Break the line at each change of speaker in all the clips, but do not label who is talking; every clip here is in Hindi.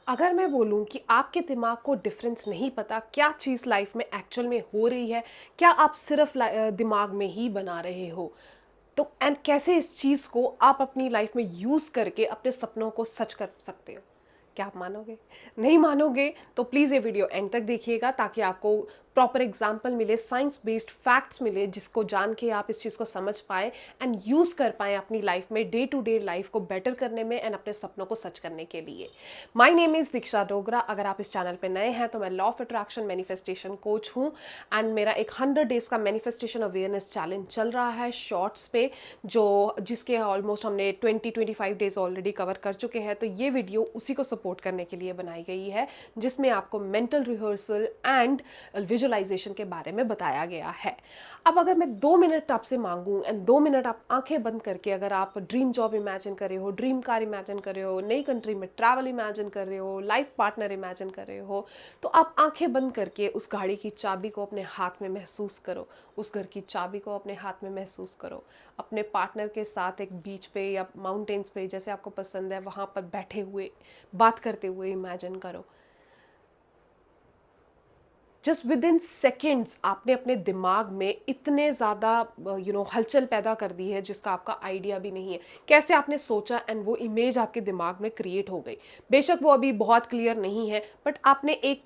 अगर मैं बोलूँ कि आपके दिमाग को डिफरेंस नहीं पता क्या चीज़ लाइफ में एक्चुअल में हो रही है, क्या आप सिर्फ दिमाग में ही बना रहे हो, तो एंड कैसे इस चीज़ को आप अपनी लाइफ में यूज़ करके अपने सपनों को सच कर सकते हो। क्या आप मानोगे? नहीं मानोगे तो प्लीज़ ये वीडियो एंड तक देखिएगा ताकि आपको प्रॉपर एग्जाम्पल मिले, साइंस बेस्ड फैक्ट्स मिले, जिसको जान के आप इस चीज़ को समझ पाए एंड यूज़ कर पाएँ अपनी लाइफ में, डे टू डे लाइफ को बेटर करने में एंड अपने सपनों को सच करने के लिए। माय नेम इज़ दीक्षा डोगरा। अगर आप इस चैनल पे नए हैं तो मैं law of attraction manifestation coach हूँ एंड मेरा एक 100 डेज़ का मैनिफेस्टेशन अवेयरनेस चैलेंज चल रहा है शॉर्ट्स पे, जो जिसके ऑलमोस्ट हमने 20-25 डेज ऑलरेडी कवर कर चुके हैं। तो ये वीडियो उसी को सपोर्ट करने के लिए बनाई गई है, जिसमें आपको मेंटल रिहर्सल एंड विजुअलाइजेशन के बारे में बताया गया है। अब अगर मैं 2 मिनट आपसे मांगूं एंड 2 मिनट आप आंखें बंद करके, अगर आप ड्रीम जॉब इमेजिन कर रहे हो, ड्रीम कार इमेजिन कर रहे हो, नई कंट्री में ट्रैवल इमेजिन कर रहे हो, लाइफ पार्टनर इमेजिन कर रहे हो, तो आप आंखें बंद करके उस गाड़ी की चाबी को अपने हाथ में महसूस करो, उस घर की चाबी को अपने हाथ में महसूस करो, अपने पार्टनर के साथ एक बीच पे या माउंटेन्स पे, जैसे आपको पसंद है, वहाँ पर बैठे हुए बात करते हुए इमेजिन करो। जस्ट विद इन सेकेंड्स आपने अपने दिमाग में इतने ज़्यादा हलचल पैदा कर दी है जिसका आपका आइडिया भी नहीं है। कैसे आपने सोचा एंड वो इमेज आपके दिमाग में क्रिएट हो गई। बेशक वो अभी बहुत क्लियर नहीं है, बट आपने एक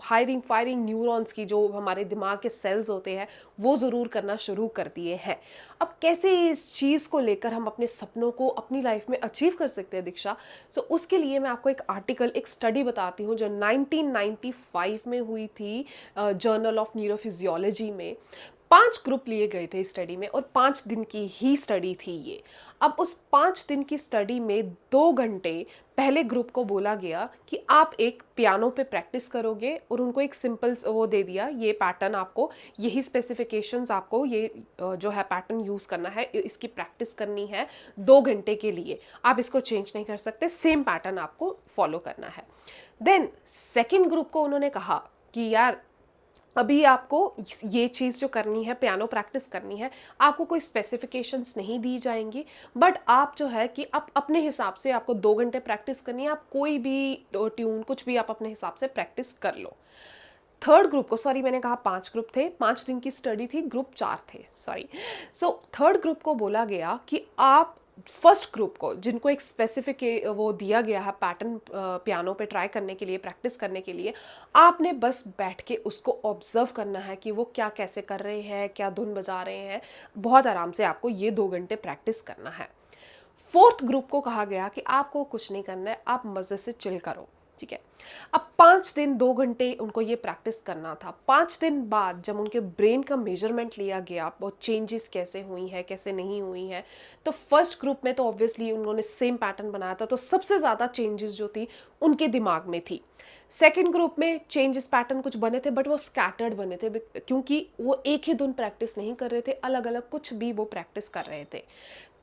हायरिंग फायरिंग न्यूरॉन्स की, जो हमारे दिमाग के सेल्स होते हैं, वो ज़रूर करना शुरू कर दिए हैं। अब कैसे इस चीज़ को लेकर हम अपने सपनों को अपनी लाइफ में अचीव कर सकते हैं दीक्षा? तो उसके लिए मैं आपको एक आर्टिकल, एक स्टडी बताती हूँ जो 1995 में हुई थी, जर्नल ऑफ न्यूरोफिजियोलॉजी में। 5 ग्रुप लिए गए थे स्टडी में और 5 दिन की ही स्टडी थी ये। अब उस 5 दिन की स्टडी में 2 घंटे पहले ग्रुप को बोला गया कि आप एक पियानो पे प्रैक्टिस करोगे, और उनको एक सिंपल वो दे दिया, ये पैटर्न आपको, यही स्पेसिफिकेशंस आपको, ये जो है पैटर्न यूज़ करना है, इसकी प्रैक्टिस करनी है 2 घंटे के लिए। आप इसको चेंज नहीं कर सकते, सेम पैटर्न आपको फॉलो करना है। देन सेकेंड ग्रुप को उन्होंने कहा कि यार, अभी आपको ये चीज़ जो करनी है, पियानो प्रैक्टिस करनी है, आपको कोई स्पेसिफिकेशंस नहीं दी जाएंगी, बट आप जो है कि आप अपने हिसाब से, आपको 2 घंटे प्रैक्टिस करनी है, आप कोई भी ट्यून कुछ भी आप अपने हिसाब से प्रैक्टिस कर लो। थर्ड ग्रुप को, सॉरी मैंने कहा 5 ग्रुप थे, 5 दिन की स्टडी थी, ग्रुप 4 थे, सॉरी। सो थर्ड ग्रुप को बोला गया कि आप फर्स्ट ग्रुप को, जिनको एक स्पेसिफिक वो दिया गया है पैटर्न पियानो पे ट्राई करने के लिए, प्रैक्टिस करने के लिए, आपने बस बैठ के उसको ऑब्जर्व करना है कि वो क्या कैसे कर रहे हैं, क्या धुन बजा रहे हैं। बहुत आराम से आपको ये 2 घंटे प्रैक्टिस करना है। फोर्थ ग्रुप को कहा गया कि आपको कुछ नहीं करना है, आप मज़े से चिल करो, ठीक है। अब 5 दिन 2 घंटे उनको ये प्रैक्टिस करना था। 5 दिन बाद जब उनके ब्रेन का मेजरमेंट लिया गया, वो चेंजेस कैसे हुई हैं, कैसे नहीं हुई हैं, तो फर्स्ट ग्रुप में तो ऑब्वियसली उन्होंने सेम पैटर्न बनाया था, तो सबसे ज़्यादा चेंजेस जो थी उनके दिमाग में थी। सेकेंड ग्रुप में चेंजेस पैटर्न कुछ बने थे, बट वो स्कैटर्ड बने थे, क्योंकि वो एक ही धुन प्रैक्टिस नहीं कर रहे थे, अलग अलग कुछ भी वो प्रैक्टिस कर रहे थे।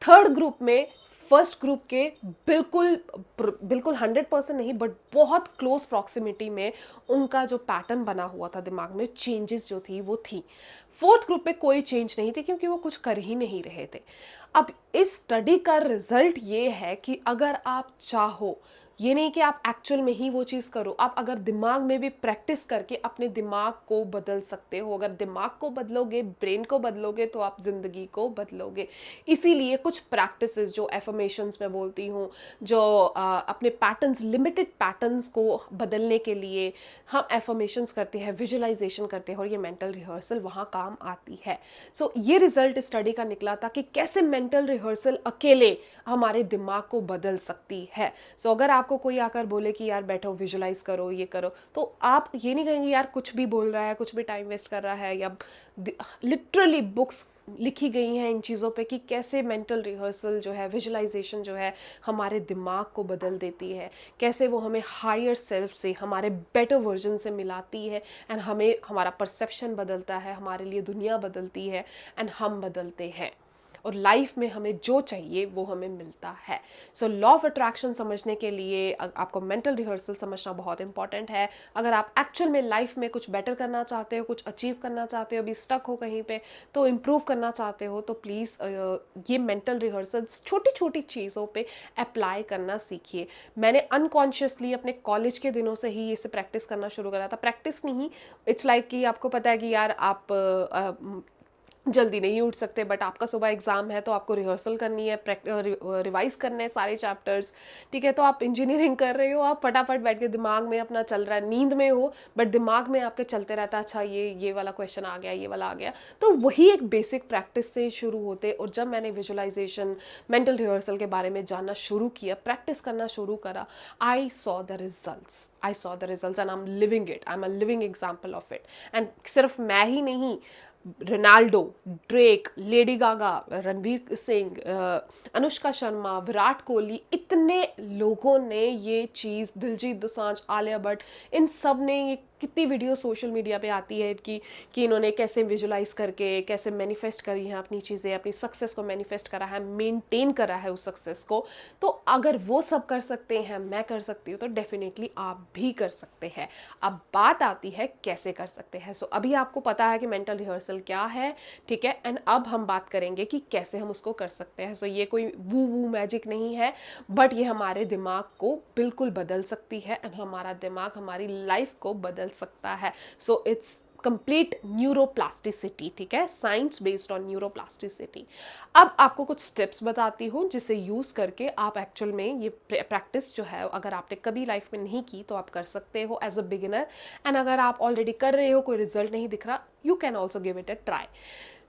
थर्ड ग्रुप में फर्स्ट ग्रुप के बिल्कुल बिल्कुल 100% नहीं, बट बहुत क्लोज प्रॉक्सिमिटी में उनका जो पैटर्न बना हुआ था दिमाग में, चेंजेस जो थी वो थी। फोर्थ ग्रुप में कोई चेंज नहीं थी, क्योंकि वो कुछ कर ही नहीं रहे थे। अब इस स्टडी का रिजल्ट ये है कि अगर आप चाहो, ये नहीं कि आप एक्चुअल में ही वो चीज़ करो, आप अगर दिमाग में भी प्रैक्टिस करके अपने दिमाग को बदल सकते हो। अगर दिमाग को बदलोगे, ब्रेन को बदलोगे, तो आप ज़िंदगी को बदलोगे। इसीलिए कुछ प्रैक्टिसेस जो एफर्मेशंस मैं बोलती हूँ, जो अपने पैटर्न्स, लिमिटेड पैटर्न्स को बदलने के लिए हम एफर्मेशंस करते हैं, विजुअलाइजेशन करते हैं, और ये मेंटल रिहर्सल वहाँ काम आती है। सो ये रिजल्ट स्टडी का निकला था कि कैसे मेंटल रिहर्सल अकेले हमारे दिमाग को बदल सकती है। सो अगर आपको कोई आकर बोले कि यार बैठो, विजुलाइज करो, ये करो, तो आप ये नहीं कहेंगे यार कुछ भी बोल रहा है, कुछ भी टाइम वेस्ट कर रहा है, या लिटरली बुक्स लिखी गई हैं इन चीज़ों पे कि कैसे मेंटल रिहर्सल जो है, विजुलाइजेशन जो है, हमारे दिमाग को बदल देती है, कैसे वो हमें हायर सेल्फ से, हमारे बेटर वर्जन से मिलाती है, एंड हमें, हमारा परसेप्शन बदलता है, हमारे लिए दुनिया बदलती है, एंड हम बदलते हैं। और लाइफ में हमें जो चाहिए वो हमें मिलता है। सो लॉ ऑफ अट्रैक्शन समझने के लिए आपको मेंटल रिहर्सल समझना बहुत इंपॉर्टेंट है। अगर आप एक्चुअल में लाइफ में कुछ बेटर करना चाहते हो, कुछ अचीव करना चाहते हो, अभी स्टक हो कहीं पे तो इम्प्रूव करना चाहते हो, तो प्लीज़ ये मेंटल रिहर्सल्स छोटी छोटी चीज़ों पे अप्लाई करना सीखिए। मैंने अनकॉन्शियसली अपने कॉलेज के दिनों से ही इसे प्रैक्टिस करना शुरू करा था। प्रैक्टिस नहीं, इट्स लाइक कि आपको पता है कि यार आप जल्दी नहीं उठ सकते, बट आपका सुबह एग्ज़ाम है तो आपको रिहर्सल करनी है, रिवाइज करने हैं सारे चैप्टर्स, ठीक है। तो आप इंजीनियरिंग कर रहे हो, आप फटाफट बैठ के दिमाग में अपना चल रहा है, नींद में हो बट दिमाग में आपके चलते रहता है, अच्छा ये वाला क्वेश्चन आ गया, ये वाला आ गया। तो वही एक बेसिक प्रैक्टिस से शुरू होते, और जब मैंने विजुअलाइजेशन मेंटल रिहर्सल के बारे में जानना शुरू किया, प्रैक्टिस करना शुरू करा, I saw the results and I am living it, I am a living example of it. And सिर्फ मैं ही नहीं, Ronaldo, Drake, Lady Gaga, Ranveer Singh, Anushka Sharma, Virat Kohli, इतने लोगों ने ये चीज़, दिलजीत दोसांझ, आलिया भट्ट, इन सब ने ये कितनी वीडियो सोशल मीडिया पे आती है कि इन्होंने कैसे विजुलाइज करके कैसे मैनिफेस्ट करी हैं अपनी चीज़ें, अपनी सक्सेस को मैनिफेस्ट करा है, मेंटेन करा है उस सक्सेस को। तो अगर वो सब कर सकते हैं, मैं कर सकती हूँ, तो डेफिनेटली आप भी कर सकते हैं। अब बात आती है कैसे कर सकते हैं। सो अभी आपको पता है कि मेंटल रिहर्सल क्या है, ठीक है। एंड अब हम बात करेंगे कि कैसे हम उसको कर सकते हैं। सो ये कोई वू मैजिक नहीं है, बट ये हमारे दिमाग को बिल्कुल बदल सकती है, एंड हमारा दिमाग हमारी लाइफ को बदल सकता है। सो इट्स कंप्लीट न्यूरोप्लास्टिसिटी, ठीक है, साइंस बेस्ड ऑन न्यूरोप्लास्टिसिटी। अब आपको कुछ स्टेप्स बताती हूँ जिसे यूज़ करके आप एक्चुअल में ये प्रैक्टिस जो है, अगर आपने कभी लाइफ में नहीं की तो आप कर सकते हो एज अ बिगिनर। एंड अगर आप ऑलरेडी कर रहे हो, कोई रिजल्ट नहीं दिख रहा, you can also give it a try.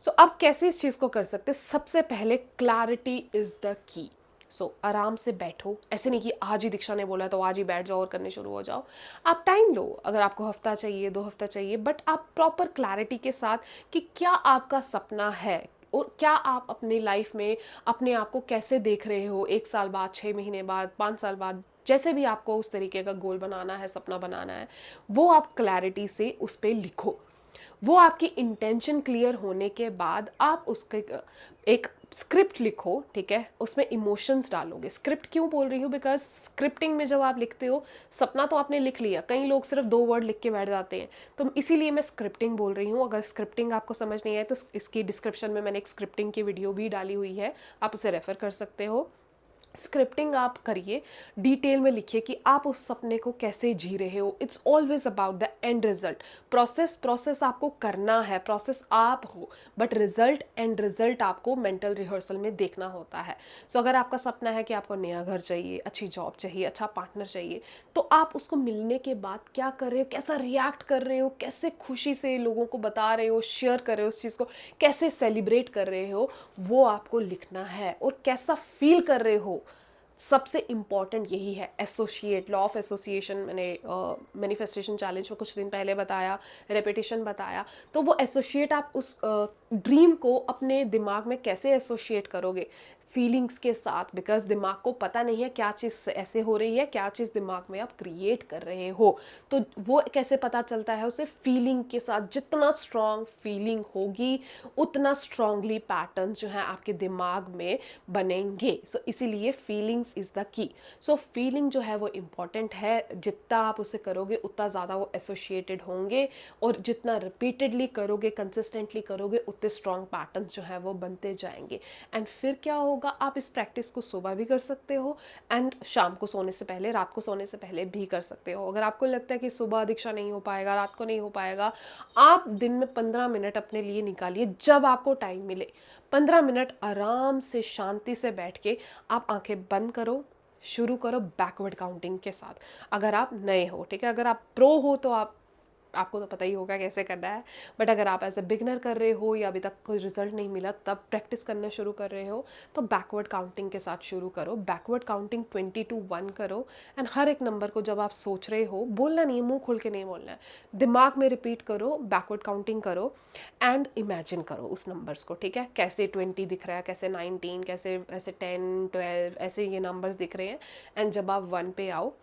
So अब कैसे इस चीज़ को कर सकते हैं? सबसे पहले क्लैरिटी इज़ द की। सो आराम से बैठो, ऐसे नहीं कि आज ही दीक्षा ने बोला तो आज ही बैठ जाओ और करने शुरू हो जाओ। आप टाइम लो, अगर आपको हफ्ता चाहिए, 2 हफ्ता चाहिए, बट आप प्रॉपर क्लैरिटी के साथ कि क्या आपका सपना है और क्या आप अपनी लाइफ में अपने आप को कैसे देख रहे हो, 1 साल बाद, 6 महीने बाद, 5 साल बाद, जैसे भी आपको उस तरीके का गोल बनाना है, सपना बनाना है, वो आप क्लैरिटी से उस पर लिखो। वो आपकी इंटेंशन क्लियर होने के बाद आप उसके एक स्क्रिप्ट लिखो, ठीक है, उसमें इमोशंस डालोगे। स्क्रिप्ट क्यों बोल रही हूँ? बिकॉज स्क्रिप्टिंग में जब आप लिखते हो, सपना तो आपने लिख लिया, कई लोग सिर्फ 2 वर्ड लिख के बैठ जाते हैं, तो इसीलिए मैं स्क्रिप्टिंग बोल रही हूँ। अगर स्क्रिप्टिंग आपको समझ नहीं आए तो इसकी डिस्क्रिप्शन में मैंने एक स्क्रिप्टिंग की वीडियो भी डाली हुई है, आप उसे रेफर कर सकते हो। स्क्रिप्टिंग आप करिए, डिटेल में लिखिए कि आप उस सपने को कैसे जी रहे हो। It's always about the end result. Process आपको करना है, प्रोसेस आप हो, बट एंड रिजल्ट आपको मेंटल रिहर्सल में देखना होता है। सो अगर आपका सपना है कि आपको नया घर चाहिए, अच्छी जॉब चाहिए, अच्छा पार्टनर चाहिए, तो आप उसको मिलने के बाद क्या कर रहे हो, कैसा रिएक्ट कर रहे हो, कैसे खुशी से लोगों को बता रहे हो, शेयर कर रहे हो उस चीज़ को, कैसे सेलिब्रेट कर रहे हो, वो आपको लिखना है। और कैसा फील कर रहे हो, सबसे इम्पॉर्टेंट यही है। एसोसिएट, लॉ ऑफ एसोसिएशन मैंने मैनिफेस्टेशन चैलेंज में कुछ दिन पहले बताया, रेपिटेशन बताया। तो वो एसोसिएट, आप उस ड्रीम को अपने दिमाग में कैसे एसोसिएट करोगे? फीलिंग्स के साथ, बिकॉज दिमाग को पता नहीं है क्या चीज़ ऐसे हो रही है, क्या चीज़ दिमाग में आप क्रिएट कर रहे हो। तो वो कैसे पता चलता है? उसे फीलिंग के साथ, जितना स्ट्रॉन्ग फीलिंग होगी उतना स्ट्रांगली पैटर्न जो है आपके दिमाग में बनेंगे। सो इसीलिए feelings is the key. So feeling जो है वो इम्पॉर्टेंट है, जितना आप उसे करोगे उतना ज़्यादा वो एसोसिएटेड होंगे, और जितना रिपीटेडली करोगे, कंसिस्टेंटली करोगे, उतने स्ट्रॉन्ग पैटर्न जो है वो बनते जाएंगे। एंड फिर क्या होगा, आप इस प्रैक्टिस को सुबह भी कर सकते हो एंड शाम को सोने से पहले, रात को सोने से पहले भी कर सकते हो। अगर आपको लगता है कि सुबह दीक्षा नहीं हो पाएगा, रात को नहीं हो पाएगा, आप दिन में 15 मिनट अपने लिए निकालिए, जब आपको टाइम मिले 15 मिनट आराम से शांति से बैठ के आप आंखें बंद करो, शुरू करो बैकवर्ड काउंटिंग के साथ। अगर आप नए हो, ठीक है, अगर आप प्रो हो तो आपको तो पता ही होगा कैसे करना है, बट अगर आप एज ए बिगनर कर रहे हो या अभी तक कोई रिजल्ट नहीं मिला, तब प्रैक्टिस करना शुरू कर रहे हो, तो बैकवर्ड काउंटिंग के साथ शुरू करो। बैकवर्ड काउंटिंग 20 to 1 करो, एंड हर एक नंबर को जब आप सोच रहे हो, बोलना नहीं है, मुंह खोल के नहीं बोलना है, दिमाग में रिपीट करो, बैकवर्ड काउंटिंग करो एंड इमेजिन करो उस नंबर्स को, ठीक है, कैसे 20 दिख रहा है, कैसे 19, कैसे ऐसे 10, 12 ऐसे ये नंबर्स दिख रहे हैं। एंड जब आप 1 पे आओ,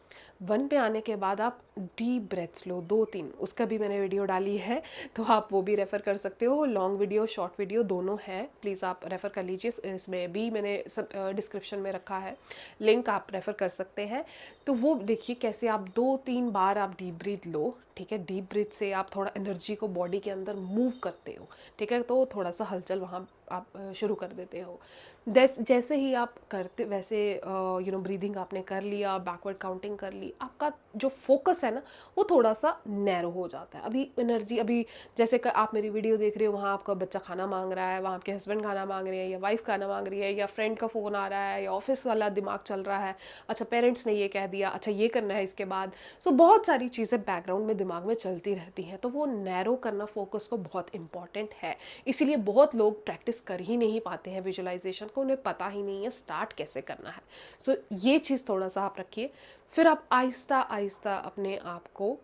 1 पे आने के बाद आप डीप ब्रेथ्स लो, 2-3, उसके का भी मैंने वीडियो डाली है, तो आप वो भी रेफ़र कर सकते हो। लॉन्ग वीडियो, शॉर्ट वीडियो दोनों हैं, प्लीज़ आप रेफ़र कर लीजिए। इसमें भी मैंने सब डिस्क्रिप्शन में रखा है लिंक, आप रेफ़र कर सकते हैं। तो वो देखिए कैसे आप 2-3 बार आप डीप ब्रीथ लो, ठीक है? डीप ब्रीथ से आप थोड़ा एनर्जी को बॉडी के अंदर मूव करते हो, ठीक है? तो थोड़ा-सा हलचल वहाँ आप शुरू कर देते हो। जैसे ही आप करते वैसे ब्रीदिंग आपने कर लिया, बैकवर्ड काउंटिंग कर ली, आपका जो फोकस है ना वो थोड़ा-सा नैरो हो जाता है। अभी जैसे कि आप मेरी वीडियो देख रहे हो, वहाँ आपका बच्चा खाना माँग रहा है, वहाँ आपके हस्बैंड खाना माँग रहे हैं या वाइफ़ खाना माँग रही है या फ्रेंड का फ़ोन आ रहा है या ऑफ़िस वाला दिमाग चल रहा है। अच्छा पेरेंट्स ने ये कह दिया, अच्छा ये करना है इसके बाद। सो बहुत सारी चीज़ें बैकग्राउंड में दिमाग में चलती रहती हैं, तो वो नैरो करना फ़ोकस को बहुत इम्पॉर्टेंट है। इसीलिए बहुत लोग प्रैक्टिस कर ही नहीं पाते हैं विजुअलाइज़ेशन को, उन्हें पता ही नहीं है स्टार्ट कैसे करना है। सो ये चीज़ थोड़ा-सा आप रखिए, फिर आप आहिस्ता-आहिस्ता अपने आप को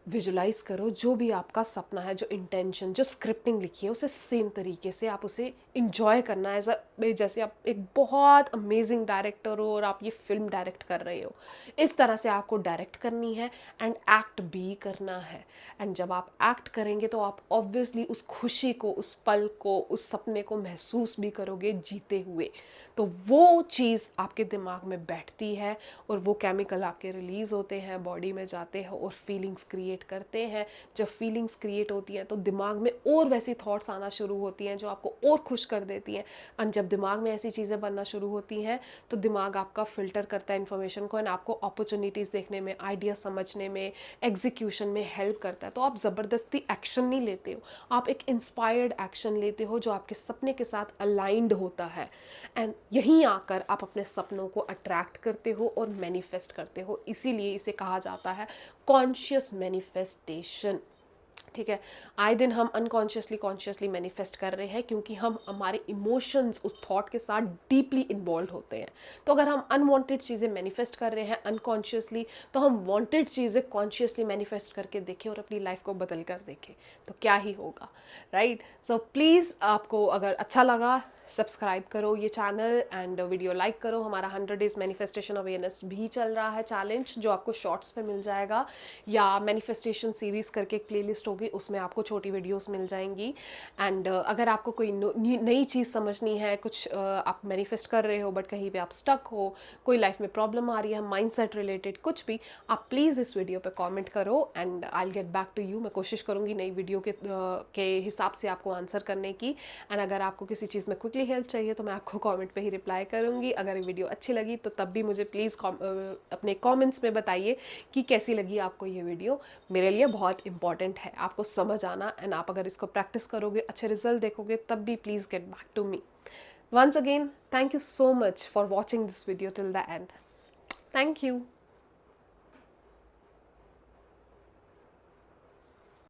विजुलाइज करो। जो भी आपका सपना है, जो इंटेंशन, जो स्क्रिप्टिंग लिखी है, उसे सेम तरीके से आप उसे इंजॉय करना है। जैसे आप एक बहुत अमेजिंग डायरेक्टर हो और आप ये फिल्म डायरेक्ट कर रहे हो, इस तरह से आपको डायरेक्ट करनी है एंड एक्ट भी करना है। एंड जब आप एक्ट करेंगे तो आप ऑब्वियसली उस खुशी को, उस पल को, उस सपने को महसूस भी करोगे जीते हुए। तो वो चीज़ आपके दिमाग में बैठती है और वो केमिकल आपके रिलीज़ होते हैं, बॉडी में जाते हैं और फीलिंग्स क्रिएट करते हैं। जब फीलिंग्स क्रिएट होती हैं तो दिमाग में और वैसी थॉट्स आना शुरू होती हैं जो आपको और खुश कर देती हैं। और जब दिमाग में ऐसी चीज़ें बनना शुरू होती हैं तो दिमाग आपका फ़िल्टर करता है इन्फॉर्मेशन को एंड आपको अपॉर्चुनिटीज़ देखने में, आइडिया समझने में, एग्जीक्यूशन में हेल्प करता है। तो आप ज़बरदस्ती एक्शन नहीं लेते हो, आप एक इंस्पायर्ड एक्शन लेते हो जो आपके सपने के साथ अलाइंड होता है। एंड यहीं आकर आप अपने सपनों को अट्रैक्ट करते हो और मैनिफेस्ट करते हो। इसीलिए इसे कहा जाता है कॉन्शियस मैनिफेस्टेशन, ठीक है? आए दिन हम अनकॉन्शियसली कॉन्शियसली मैनिफेस्ट कर रहे हैं क्योंकि हम हमारे इमोशंस उस थॉट के साथ डीपली इन्वॉल्व होते हैं। तो अगर हम अनवांटेड चीज़ें मैनिफेस्ट कर रहे हैं अनकॉन्शियसली, तो हम वांटेड चीज़ें कॉन्शियसली मैनिफेस्ट करके देखें और अपनी लाइफ को बदल कर देखें, तो क्या ही होगा, राइट? सो प्लीज़, आपको अगर अच्छा लगा सब्सक्राइब करो ये चैनल एंड वीडियो लाइक करो। हमारा 100 डेज़ मैनिफेस्टेशन अवेयरनेस भी चल रहा है चैलेंज, जो आपको शॉर्ट्स पे मिल जाएगा, या मैनिफेस्टेशन सीरीज़ करके एक प्लेलिस्ट होगी, उसमें आपको छोटी वीडियोस मिल जाएंगी। एंड अगर आपको कोई नई चीज़ समझनी है, कुछ आप मैनिफेस्ट कर रहे हो बट कहीं पे आप स्टक हो, कोई लाइफ में प्रॉब्लम आ रही है माइंडसेट रिलेटेड कुछ भी, आप प्लीज़ इस वीडियो पे कमेंट करो and I will get back to you. मैं कोशिश करूँगी नई वीडियो के हिसाब से आपको आंसर करने की। एंड अगर आपको किसी चीज़ में क्विकली हेल्प चाहिए तो मैं आपको कमेंट पे ही रिप्लाई करूँगी। अगर ये वीडियो अच्छी लगी तो तब भी मुझे प्लीज़ अपने कमेंट्स में बताइए कि कैसी लगी आपको ये वीडियो। मेरे लिए बहुत इंपॉर्टेंट है आपको समझ आना, एंड आप अगर इसको प्रैक्टिस करोगे, अच्छे रिजल्ट देखोगे, तब भी please get back to me. Once again, thank you so much for watching this video till the end. Thank you.